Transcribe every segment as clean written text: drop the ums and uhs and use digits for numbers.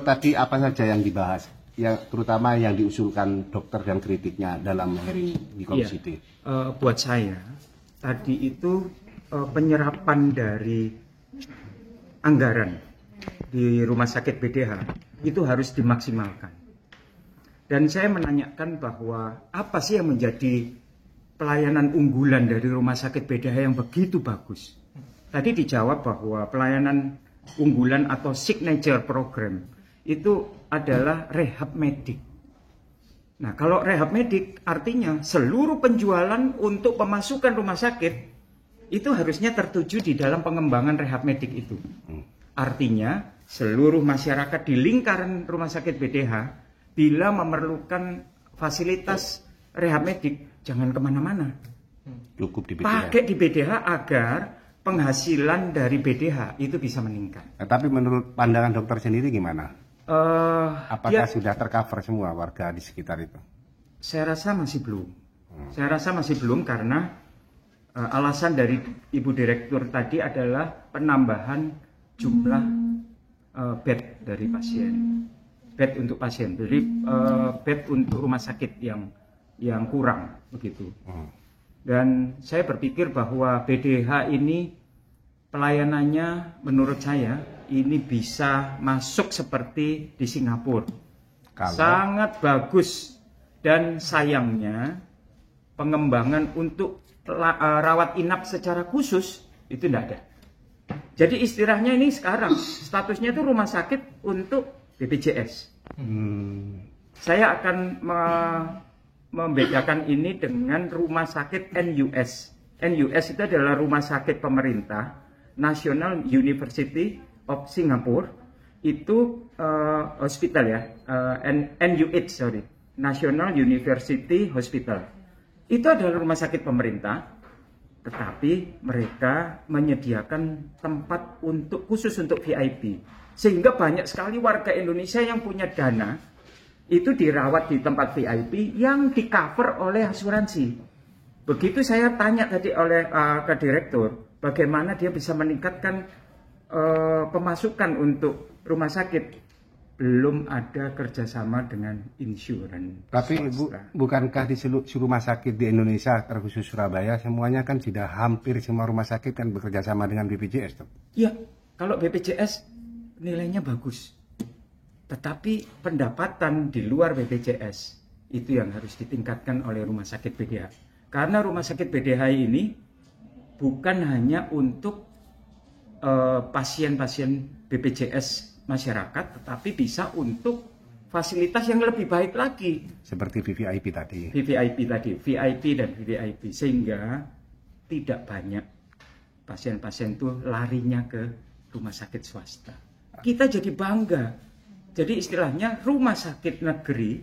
Dok, tadi apa saja yang dibahas? Yang terutama yang diusulkan dokter dan kritiknya dalam hearing di Komisi D. Buat saya tadi itu penyerapan dari anggaran di rumah sakit BDH itu harus dimaksimalkan. Dan saya menanyakan bahwa apa sih yang menjadi pelayanan unggulan dari rumah sakit BDH yang begitu bagus? Tadi dijawab bahwa pelayanan unggulan atau signature program itu adalah rehab medik. Nah, kalau rehab medik artinya seluruh penjualan untuk pemasukan rumah sakit itu harusnya tertuju di dalam pengembangan rehab medik itu. Artinya seluruh masyarakat di lingkaran rumah sakit BDH bila memerlukan fasilitas rehab medik jangan kemana-mana. Cukup di BDH. Pakai di BDH agar penghasilan dari BDH itu bisa meningkat. Nah, tapi menurut pandangan dokter sendiri gimana? Apakah sudah tercover semua warga di sekitar itu? Saya rasa masih belum. Saya rasa masih belum karena alasan dari Ibu Direktur tadi adalah penambahan jumlah bed dari pasien. Bed untuk pasien. Jadi bed untuk rumah sakit yang kurang begitu. Dan saya berpikir bahwa BDH ini pelayanannya menurut saya ini bisa masuk seperti di Singapura. Sangat bagus dan sayangnya pengembangan untuk rawat inap secara khusus itu tidak ada. Jadi istilahnya ini sekarang statusnya itu rumah sakit untuk BPJS. Saya akan membedakan ini dengan rumah sakit NUS. NUS itu adalah rumah sakit pemerintah, National University of Singapore. Itu hospital ya, NUH sorry, National University Hospital. Itu adalah rumah sakit pemerintah, tetapi mereka menyediakan tempat khusus untuk VIP. Sehingga banyak sekali warga Indonesia yang punya dana itu dirawat di tempat VIP yang di-cover oleh asuransi. Begitu saya tanya tadi ke direktur, bagaimana dia bisa meningkatkan pemasukan untuk rumah sakit, belum ada kerjasama dengan insuran. Tapi Ibu, bukankah di seluruh rumah sakit di Indonesia, terkhusus Surabaya, semuanya kan sudah hampir semua rumah sakit kan bekerja sama dengan BPJS, tuh? Iya, kalau BPJS nilainya bagus. Tetapi pendapatan di luar BPJS itu yang harus ditingkatkan oleh rumah sakit BDH. Karena rumah sakit BDH ini bukan hanya untuk pasien-pasien BPJS masyarakat, tetapi bisa untuk fasilitas yang lebih baik lagi. Seperti VVIP tadi. VVIP tadi, VIP dan VVIP. Sehingga tidak banyak pasien-pasien itu larinya ke rumah sakit swasta. Kita jadi bangga. Jadi istilahnya rumah sakit negeri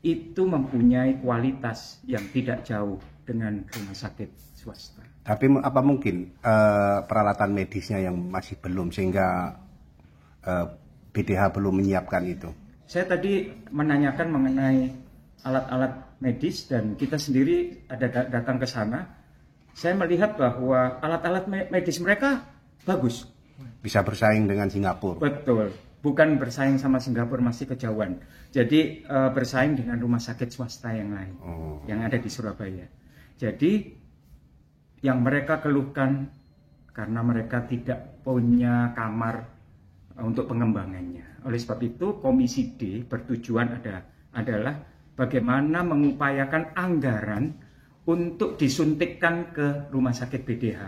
itu mempunyai kualitas yang tidak jauh dengan rumah sakit swasta. Tapi apa mungkin peralatan medisnya yang masih belum sehingga BDH belum menyiapkan itu? Saya tadi menanyakan mengenai alat-alat medis dan kita sendiri ada datang ke sana. Saya melihat bahwa alat-alat medis mereka bagus. Bisa bersaing dengan Singapura. Betul. Bukan bersaing sama Singapura, masih kejauhan. Jadi bersaing dengan rumah sakit swasta yang lain yang ada di Surabaya. Jadi yang mereka keluhkan karena mereka tidak punya kamar untuk pengembangannya. Oleh sebab itu Komisi D bertujuan adalah bagaimana mengupayakan anggaran untuk disuntikkan ke rumah sakit BDH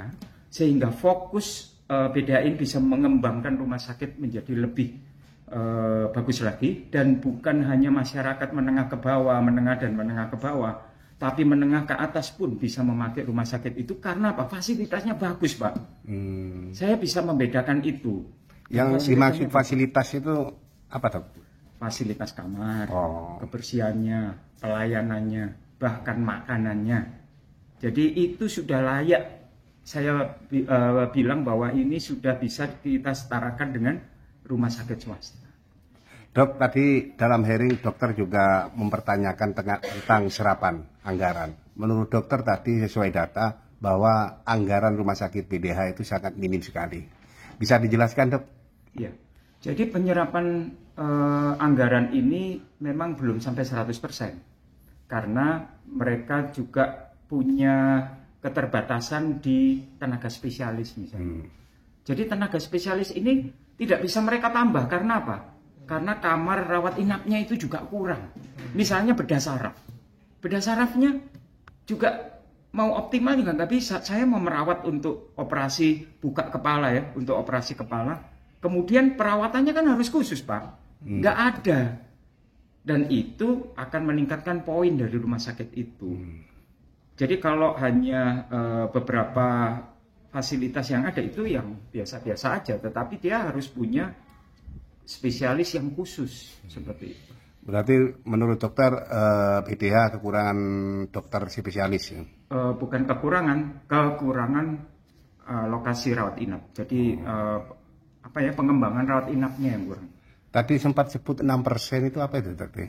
sehingga fokus BDH ini bisa mengembangkan rumah sakit menjadi lebih bagus lagi, dan bukan hanya masyarakat menengah ke bawah, menengah dan menengah ke bawah, tapi menengah ke atas pun bisa memakai rumah sakit itu karena apa? Fasilitasnya bagus, Pak. Saya bisa membedakan itu. Yang dimaksud fasilitas itu apa, Dok? Fasilitas kamar, kebersihannya, pelayanannya, bahkan makanannya. Jadi itu sudah layak. Saya bilang bahwa ini sudah bisa kita setarakan dengan rumah sakit swasta. Dok, tadi dalam hearing dokter juga mempertanyakan tentang serapan anggaran. Menurut dokter tadi sesuai data bahwa anggaran rumah sakit BDH itu sangat minim sekali. Bisa dijelaskan, Dok? Iya. Jadi penyerapan anggaran ini memang belum sampai 100%. Karena mereka juga punya keterbatasan di tenaga spesialis misalnya. Jadi tenaga spesialis ini tidak bisa mereka tambah. Karena apa? Karena kamar rawat inapnya itu juga kurang. Misalnya bedah saraf. Bedah sarafnya juga mau optimal juga nggak bisa. Saya mau merawat untuk operasi buka kepala ya, untuk operasi kepala. Kemudian perawatannya kan harus khusus, Pak. Nggak ada. Dan itu akan meningkatkan poin dari rumah sakit itu. Jadi kalau hanya beberapa fasilitas yang ada itu yang biasa-biasa aja, tetapi dia harus punya spesialis yang khusus seperti itu. Berarti menurut dokter BDH kekurangan dokter spesialis ya? Bukan kekurangan lokasi rawat inap. Jadi pengembangan rawat inapnya yang kurang. Tadi sempat sebut 6% itu apa itu tadi?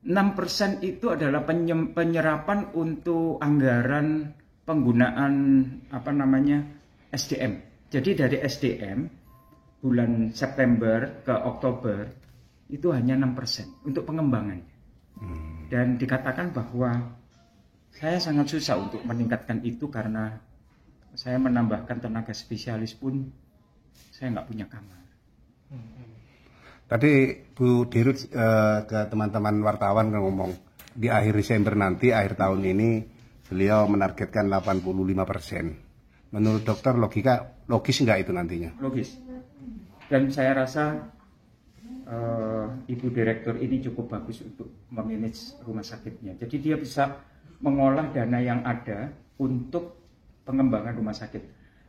6% itu adalah penyerapan untuk anggaran penggunaan SDM. Jadi dari SDM bulan September ke Oktober itu hanya 6% untuk pengembangan. Dan dikatakan bahwa saya sangat susah untuk meningkatkan itu karena saya menambahkan tenaga spesialis pun saya nggak punya kamar. Tadi Bu Dirut ke teman-teman wartawan ngomong di akhir Desember nanti, akhir tahun ini beliau menargetkan 85%. Menurut dokter logis nggak itu nantinya? Logis. Dan saya rasa Ibu Direktur ini cukup bagus untuk memanage rumah sakitnya. Jadi dia bisa mengolah dana yang ada untuk pengembangan rumah sakit.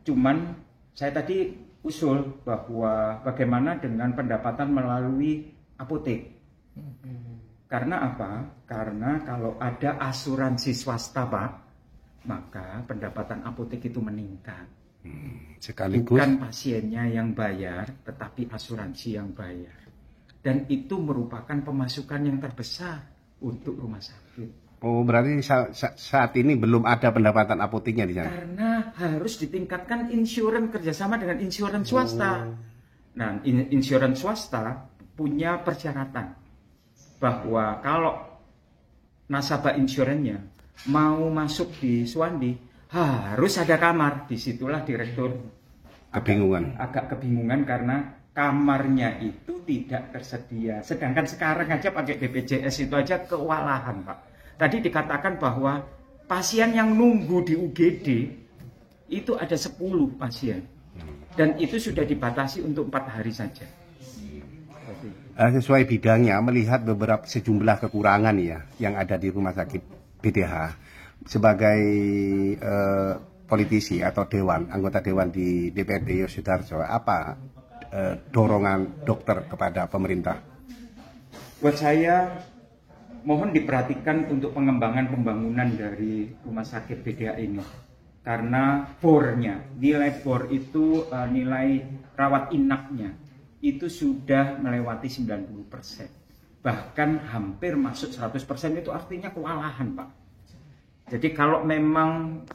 Cuman saya tadi usul bahwa bagaimana dengan pendapatan melalui apotek. Karena apa? Karena kalau ada asuransi swasta, Pak, maka pendapatan apotek itu meningkat. Sekaligus Bukan pasiennya yang bayar, tetapi asuransi yang bayar. Dan itu merupakan pemasukan yang terbesar untuk rumah sakit. Oh, berarti saat ini belum ada pendapatan apoteknya di sana? Karena harus ditingkatkan insurans kerjasama dengan insurans swasta. Nah, insurans swasta punya persyaratan bahwa kalau nasabah insurannya mau masuk di Suwandi harus ada kamar. Disitulah direktur agak kebingungan karena kamarnya itu tidak tersedia. Sedangkan sekarang aja pakai BPJS itu aja kewalahan, Pak. Tadi dikatakan bahwa pasien yang nunggu di UGD itu ada 10 pasien. Dan itu sudah dibatasi untuk 4 hari saja. Sesuai bidangnya, melihat sejumlah kekurangan ya yang ada di rumah sakit BDH. Sebagai politisi atau anggota dewan di DPRD Yosudarso, apa dorongan dokter kepada pemerintah? Buat saya, mohon diperhatikan untuk pengembangan pembangunan dari rumah sakit BDH ini. Karena nilai bor itu nilai rawat inapnya itu sudah melewati 90%. Bahkan hampir masuk 100% itu artinya kewalahan, Pak. Jadi kalau memang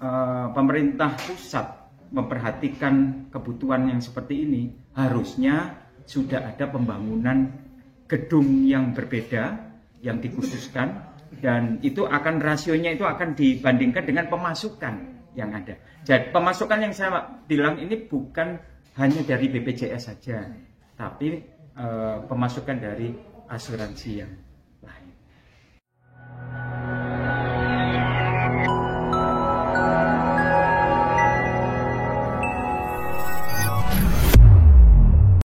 pemerintah pusat memperhatikan kebutuhan yang seperti ini, harusnya sudah ada pembangunan gedung yang berbeda yang dikhususkan, dan itu akan rasionya itu akan dibandingkan dengan pemasukan yang ada. Jadi pemasukan yang saya bilang ini bukan hanya dari BPJS saja, tapi pemasukan dari asuransi yang